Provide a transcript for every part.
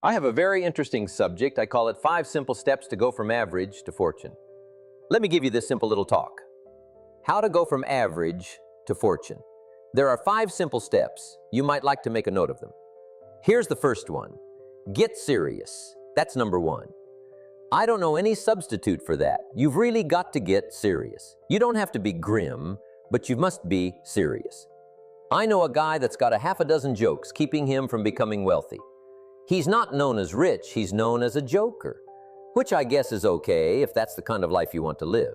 I have a very interesting subject. I call it 5 Simple Steps to Go from Average to Fortune. Let me give you this simple little talk. How to go from average to fortune. There are 5 simple steps. You might like to make a note of them. Here's the first one. Get serious. That's number 1. I don't know any substitute for that. You've really got to get serious. You don't have to be grim, but you must be serious. I know a guy that's got a half a dozen jokes keeping him from becoming wealthy. He's not known as rich, he's known as a joker, which I guess is okay if that's the kind of life you want to live.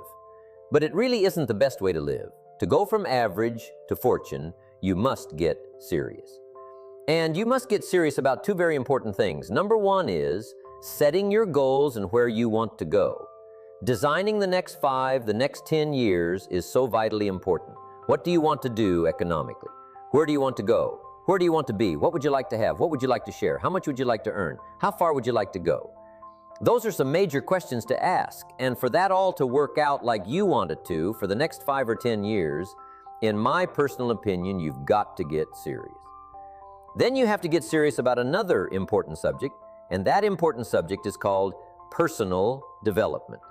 But it really isn't the best way to live. To go from average to fortune, you must get serious. And you must get serious about 2 very important things. Number 1 is setting your goals and where you want to go. Designing the next 5, the next 10 years is so vitally important. What do you want to do economically? Where do you want to go? Where do you want to be? What would you like to have? What would you like to share? How much would you like to earn? How far would you like to go? Those are some major questions to ask, and for that all to work out like you want it to for the next 5 or 10 years, in my personal opinion, you've got to get serious. Then you have to get serious about another important subject, and that important subject is called personal development.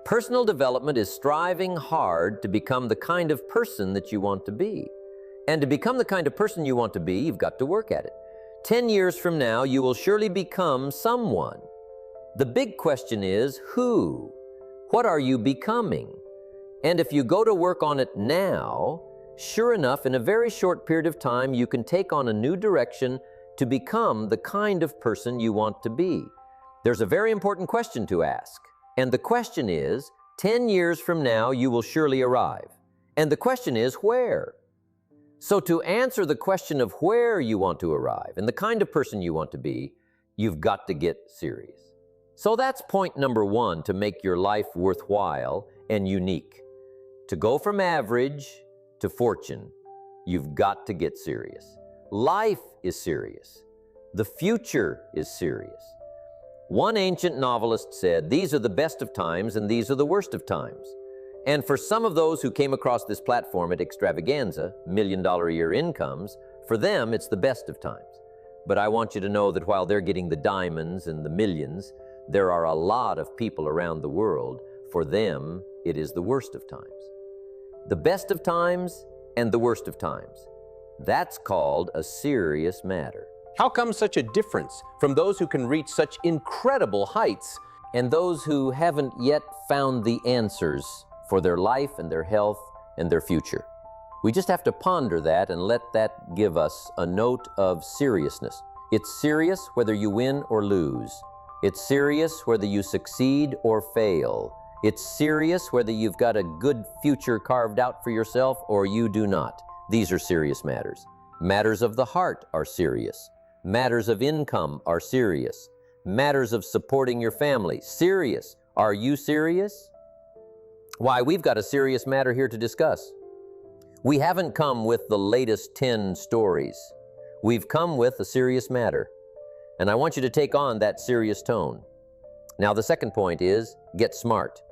Personal development is striving hard to become the kind of person that you want to be. And to become the kind of person you want to be, you've got to work at it. 10 years from now, you will surely become someone. The big question is, who? What are you becoming? And if you go to work on it now, sure enough, in a very short period of time, you can take on a new direction to become the kind of person you want to be. There's a very important question to ask. And the question is, 10 years from now, you will surely arrive. And the question is, where? So to answer the question of where you want to arrive and the kind of person you want to be, you've got to get serious. So that's point number 1 to make your life worthwhile and unique. To go from average to fortune, you've got to get serious. Life is serious. The future is serious. One ancient novelist said, "These are the best of times and these are the worst of times." And for some of those who came across this platform at Extravaganza, $1 million a year incomes, for them it's the best of times. But I want you to know that while they're getting the diamonds and the millions, there are a lot of people around the world, for them it is the worst of times. The best of times and the worst of times. That's called a serious matter. How come such a difference from those who can reach such incredible heights And those who haven't yet found the answers for their life and their health and their future? We just have to ponder that and let that give us a note of seriousness. It's serious whether you win or lose. It's serious whether you succeed or fail. It's serious whether you've got a good future carved out for yourself or you do not. These are serious matters. Matters of the heart are serious. Matters of income are serious. Matters of supporting your family, serious. Are you serious? Why, we've got a serious matter here to discuss. We haven't come with the latest 10 stories. We've come with a serious matter. And I want you to take on that serious tone. Now, the second point is get smart.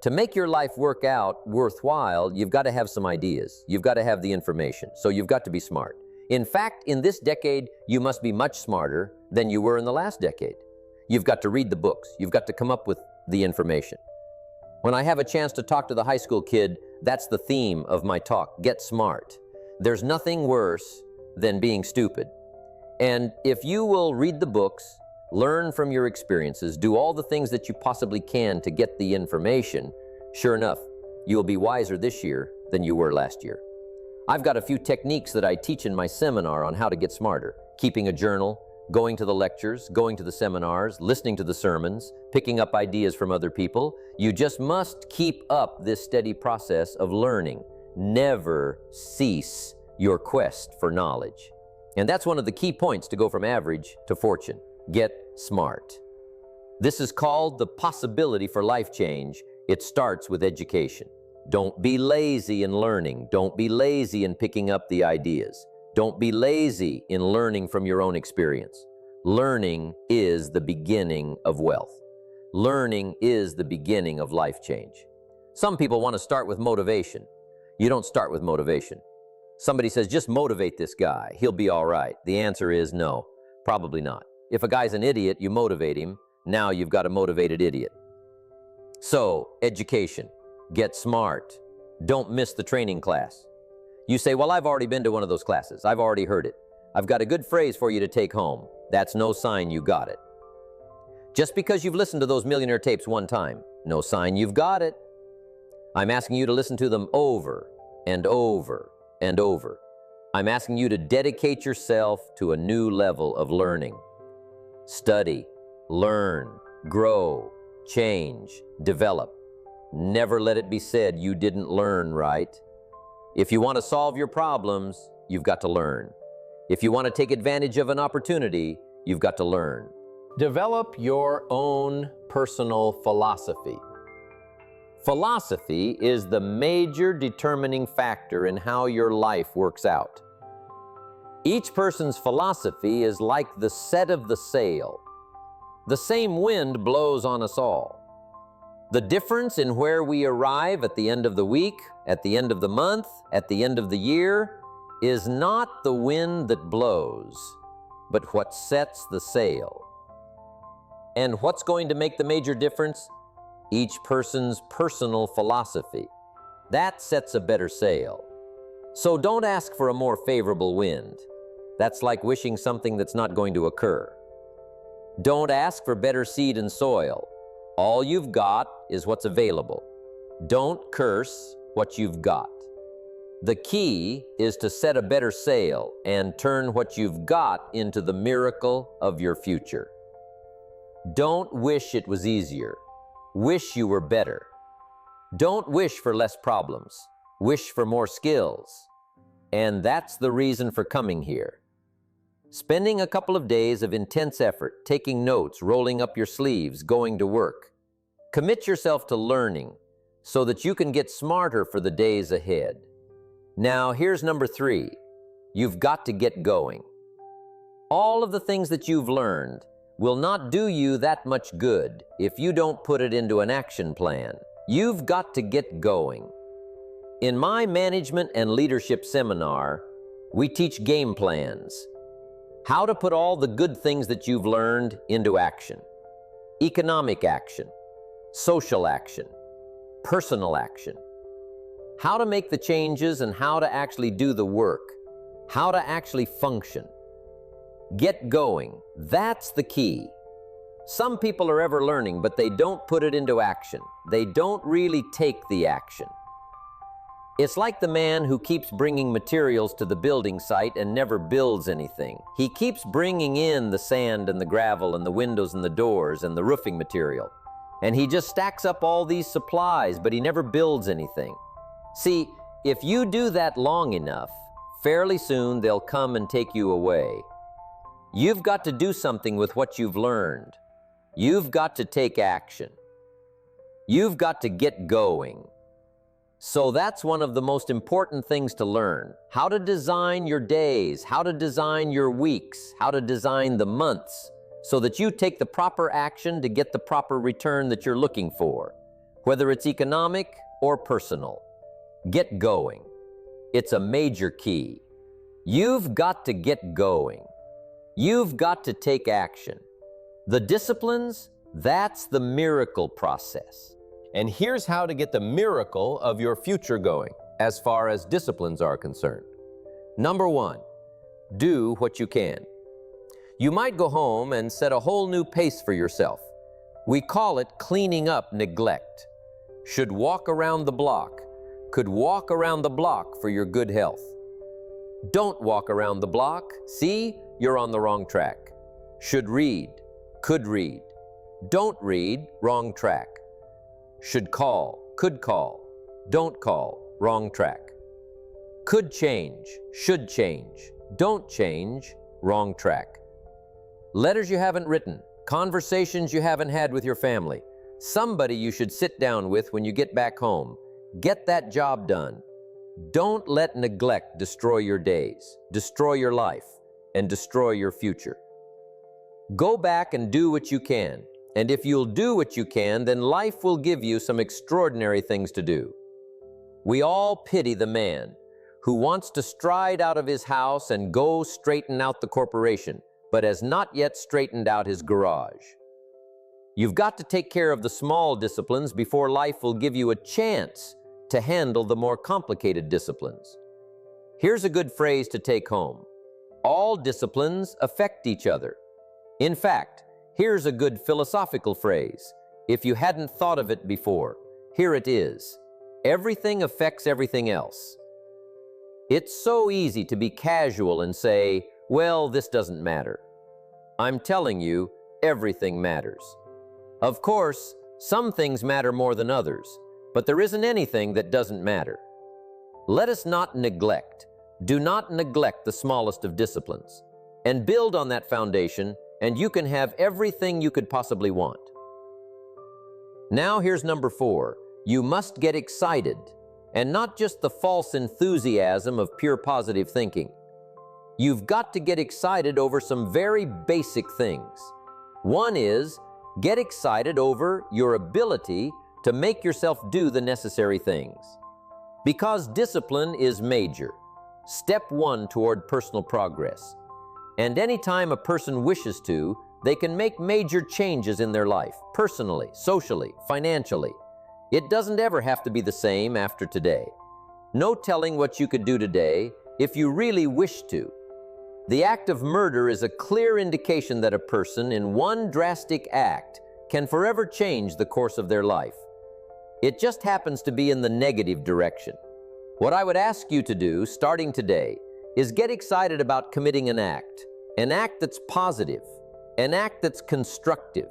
To make your life work out worthwhile, you've got to have some ideas. You've got to have the information. So you've got to be smart. In fact, in this decade, you must be much smarter than you were in the last decade. You've got to read the books. You've got to come up with the information. When I have a chance to talk to the high school kid, that's the theme of my talk, get smart. There's nothing worse than being stupid. And if you will read the books, learn from your experiences, do all the things that you possibly can to get the information, sure enough, you'll be wiser this year than you were last year. I've got a few techniques that I teach in my seminar on how to get smarter. Keeping a journal, going to the lectures, going to the seminars, listening to the sermons, picking up ideas from other people. You just must keep up this steady process of learning. Never cease your quest for knowledge. And that's one of the key points to go from average to fortune. Get smart. This is called the possibility for life change. It starts with education. Don't be lazy in learning. Don't be lazy in picking up the ideas. Don't be lazy in learning from your own experience. Learning is the beginning of wealth. Learning is the beginning of life change. Some people want to start with motivation. You don't start with motivation. Somebody says, just motivate this guy. He'll be all right. The answer is no, probably not. If a guy's an idiot, you motivate him. Now you've got a motivated idiot. So, education. Get smart. Don't miss the training class. You say, well, I've already been to one of those classes. I've already heard it. I've got a good phrase for you to take home. That's no sign you got it. Just because you've listened to those millionaire tapes one time, no sign you've got it. I'm asking you to listen to them over and over and over. I'm asking you to dedicate yourself to a new level of learning. Study, learn, grow, change, develop. Never let it be said you didn't learn right. If you want to solve your problems, you've got to learn. If you want to take advantage of an opportunity, you've got to learn. Develop your own personal philosophy. Philosophy is the major determining factor in how your life works out. Each person's philosophy is like the set of the sail. The same wind blows on us all. The difference in where we arrive at the end of the week, at the end of the month, at the end of the year, is not the wind that blows, but what sets the sail. And what's going to make the major difference? Each person's personal philosophy. That sets a better sail. So don't ask for a more favorable wind. That's like wishing something that's not going to occur. Don't ask for better seed and soil. All you've got is what's available. Don't curse what you've got. The key is to set a better sail and turn what you've got into the miracle of your future. Don't wish it was easier. Wish you were better. Don't wish for less problems. Wish for more skills. And that's the reason for coming here. Spending a couple of days of intense effort, taking notes, rolling up your sleeves, going to work. Commit yourself to learning so that you can get smarter for the days ahead. Now, here's number 3. You've got to get going. All of the things that you've learned will not do you that much good if you don't put it into an action plan. You've got to get going. In my management and leadership seminar, we teach game plans. How to put all the good things that you've learned into action. Economic action, social action, personal action. How to make the changes and how to actually do the work. How to actually function. Get going. That's the key. Some people are ever learning, but they don't put it into action. They don't really take the action. It's like the man who keeps bringing materials to the building site and never builds anything. He keeps bringing in the sand and the gravel and the windows and the doors and the roofing material. And he just stacks up all these supplies, but he never builds anything. See, if you do that long enough, fairly soon they'll come and take you away. You've got to do something with what you've learned. You've got to take action. You've got to get going. So that's one of the most important things to learn. How to design your days, how to design your weeks, how to design the months, so that you take the proper action to get the proper return that you're looking for, whether it's economic or personal. Get going. It's a major key. You've got to get going. You've got to take action. The disciplines, that's the miracle process. And here's how to get the miracle of your future going, as far as disciplines are concerned. Number 1, do what you can. You might go home and set a whole new pace for yourself. We call it cleaning up neglect. Should walk around the block. Could walk around the block for your good health. Don't walk around the block. See, you're on the wrong track. Should read. Could read. Don't read. Wrong track. Should call. Could call. Don't call. Wrong track. Could change. Should change. Don't change. Wrong track. Letters you haven't written. Conversations you haven't had with your family. Somebody you should sit down with when you get back home. Get that job done. Don't let neglect destroy your days, destroy your life, and destroy your future. Go back and do what you can. And if you'll do what you can, then life will give you some extraordinary things to do. We all pity the man who wants to stride out of his house and go straighten out the corporation, but has not yet straightened out his garage. You've got to take care of the small disciplines before life will give you a chance to handle the more complicated disciplines. Here's a good phrase to take home. All disciplines affect each other. In fact, here's a good philosophical phrase. If you hadn't thought of it before, here it is. Everything affects everything else. It's so easy to be casual and say, well, this doesn't matter. I'm telling you, everything matters. Of course, some things matter more than others, but there isn't anything that doesn't matter. Let us not neglect. Do not neglect the smallest of disciplines, and build on that foundation, and you can have everything you could possibly want. Now here's number 4. You must get excited, and not just the false enthusiasm of pure positive thinking. You've got to get excited over some very basic things. One is, get excited over your ability to make yourself do the necessary things. Because discipline is major. Step 1 toward personal progress. And anytime a person wishes to, they can make major changes in their life, personally, socially, financially. It doesn't ever have to be the same after today. No telling what you could do today if you really wish to. The act of murder is a clear indication that a person in one drastic act can forever change the course of their life. It just happens to be in the negative direction. What I would ask you to do, starting today, is get excited about committing an act that's positive, an act that's constructive,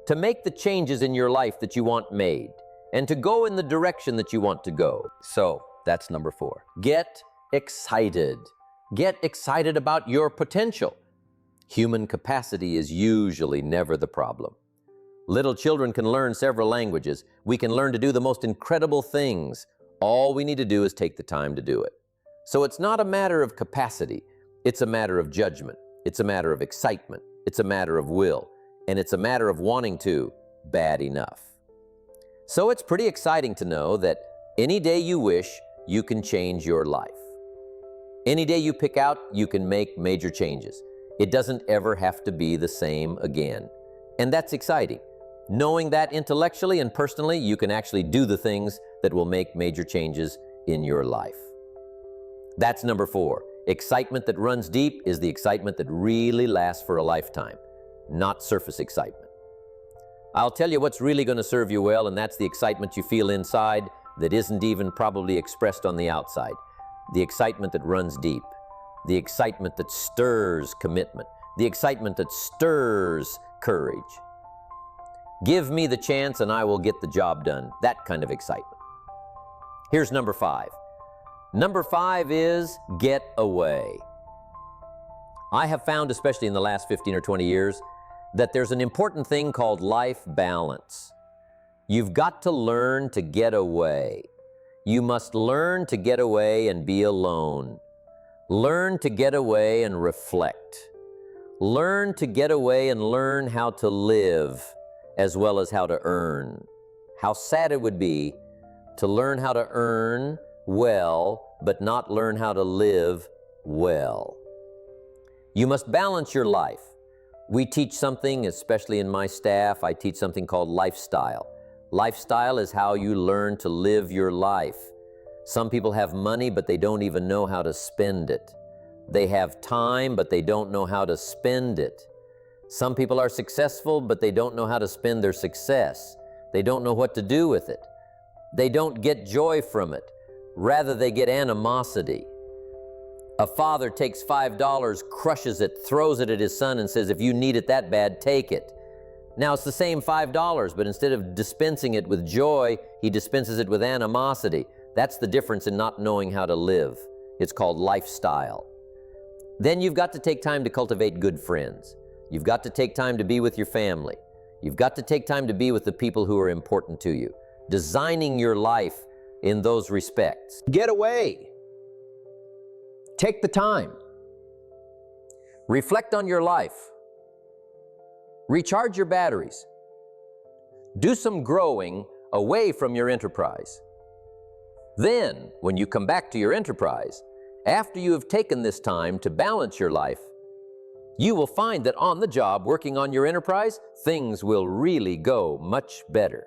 to make the changes in your life that you want made, and to go in the direction that you want to go. So, that's number 4. Get excited. Get excited about your potential. Human capacity is usually never the problem. Little children can learn several languages. We can learn to do the most incredible things. All we need to do is take the time to do it. So it's not a matter of capacity. It's a matter of judgment. It's a matter of excitement. It's a matter of will. And it's a matter of wanting to bad enough. So it's pretty exciting to know that any day you wish, you can change your life. Any day you pick out, you can make major changes. It doesn't ever have to be the same again. And that's exciting. Knowing that intellectually and personally, you can actually do the things that will make major changes in your life. That's number 4. Excitement that runs deep is the excitement that really lasts for a lifetime, not surface excitement. I'll tell you what's really going to serve you well, and that's the excitement you feel inside that isn't even probably expressed on the outside. The excitement that runs deep. The excitement that stirs commitment. The excitement that stirs courage. Give me the chance and I will get the job done. That kind of excitement. Here's number 5. Number 5 is get away. I have found, especially in the last 15 or 20 years, that there's an important thing called life balance. You've got to learn to get away. You must learn to get away and be alone. Learn to get away and reflect. Learn to get away and learn how to live as well as how to earn. How sad it would be to learn how to earn well, but not learn how to live well. You must balance your life. We teach something, especially in my staff, I teach something called lifestyle. Lifestyle is how you learn to live your life. Some people have money, but they don't even know how to spend it. They have time, but they don't know how to spend it. Some people are successful, but they don't know how to spend their success. They don't know what to do with it. They don't get joy from it. Rather, they get animosity. A father takes $5, crushes it, throws it at his son and says, if you need it that bad, take it. Now it's the same $5, but instead of dispensing it with joy, he dispenses it with animosity. That's the difference in not knowing how to live. It's called lifestyle. Then you've got to take time to cultivate good friends. You've got to take time to be with your family. You've got to take time to be with the people who are important to you. Designing your life in those respects. Get away. Take the time. Reflect on your life. Recharge your batteries. Do some growing away from your enterprise. Then, when you come back to your enterprise, after you have taken this time to balance your life, You will find that on the job, working on your enterprise, things will really go much better.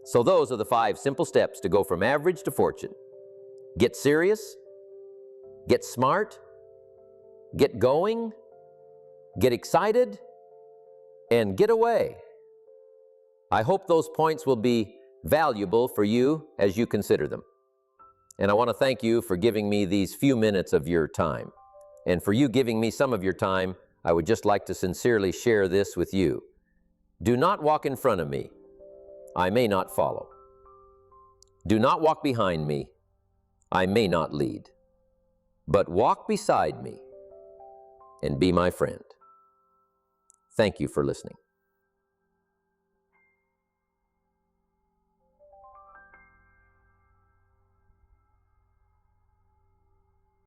So those are the 5 simple steps to go from average to fortune. Get serious, get smart, get going, get excited, and get away. I hope those points will be valuable for you as you consider them. And I want to thank you for giving me these few minutes of your time. And for you giving me some of your time, I would just like to sincerely share this with you. Do not walk in front of me. I may not follow. Do not walk behind me. I may not lead. But walk beside me and be my friend. Thank you for listening.